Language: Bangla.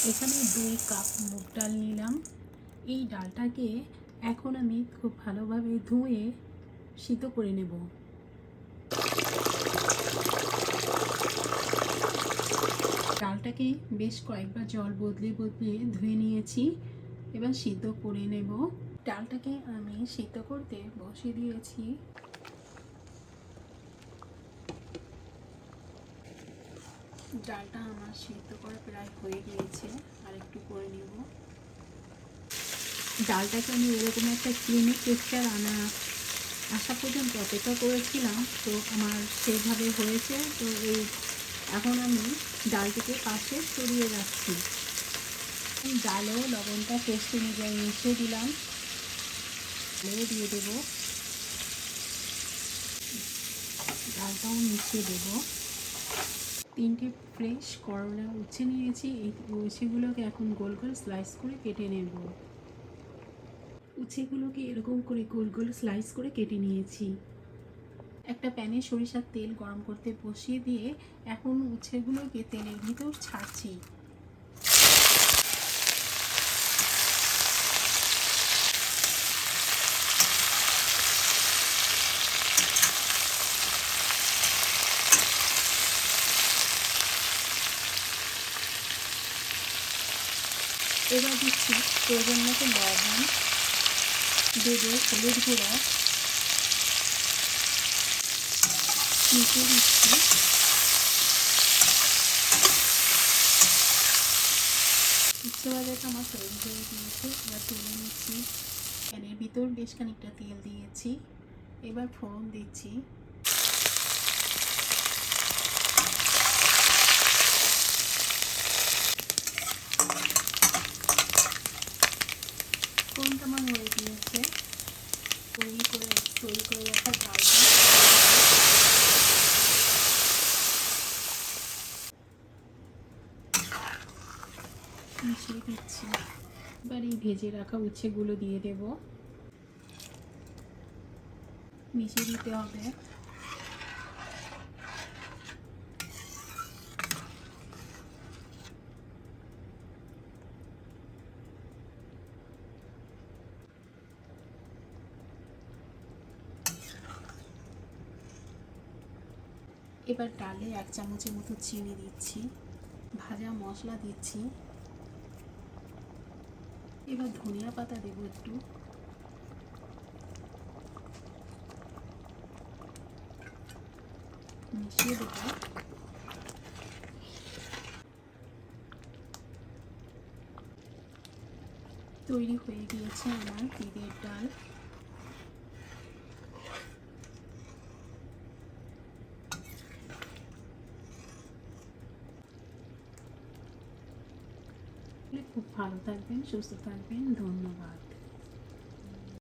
এখানে 2 কাপ মুগ ডাল নিলাম। এই ডালটাকে এখন আমি খুব ভালোভাবে ধুয়ে সিদ্ধ করে নেব। ডালটাকে বেশ কয়েকবার জল বদলে ধুয়ে নিয়েছি। এবার সিদ্ধ করে নেব। ডালটাকে আমি সিদ্ধ করতে বসিয়ে দিয়েছি। ডালটা আমার সিদ্ধ করা প্রায় হয়ে গিয়েছে, আর একটু করে নেব। ডালটাকে আমি এরকম একটা ক্রিমি টেক্সচার আসা পর্যন্ত অপেক্ষা করেছিলাম, তো আমার সেইভাবে হয়েছে। তো এখন আমি ডালটিকে পাশে সরিয়ে রাখছি। ডালেও লবণটা টেস্ট অনুযায়ী মিশিয়ে দিলাম। দিয়ে দেব, ডালটাও মিশিয়ে দেব। 3টে ফ্রেশ করলা উচ্ছে নিয়েছি। এই উচ্ছেগুলোকে এখন গোল গোল স্লাইস করে কেটে নেব। উচ্ছেগুলোকে এরকম করে গোল গোল স্লাইস করে কেটে নিয়েছি। একটা প্যানে সরিষার তেল গরম করতে বসিয়ে দিয়ে এখন উচ্ছেগুলোকে তেলের ভিতর ছাড়ছি। এবার দিচ্ছি প্রয়োজন মতো লবণ, দেবো হলুদ গুঁড়া, মিশিয়ে দিচ্ছি। উচ্ছে ভাজাটা আমার তৈরি হয়ে গিয়েছে। এবার তুলে নিচ্ছি। প্যানের ভিতর বেশ খানিকটা তেল দিয়েছি। এবার ফোড়ন দিচ্ছি। ফোড়নটা আমার হয়ে গিয়েছে। তৈরি করে রাখা ডালটা মিশিয়ে দিচ্ছি। এবার এই ভেজে রাখা উচ্ছেগুলো দিয়ে দেব। মিশিয়ে দিতে হবে। এবার ডালে 1 চামচের মতো চিনি দিচ্ছি। ভাজা মশলা দিচ্ছি। এবার ধনিয়া পাতা দেবো একটু। মিশিয়ে দেবো। তৈরি হয়ে গিয়েছে আমার তিলের ডাল। খুব ভালো থাকবেন, সুস্থ থাকবেন। ধন্যবাদ।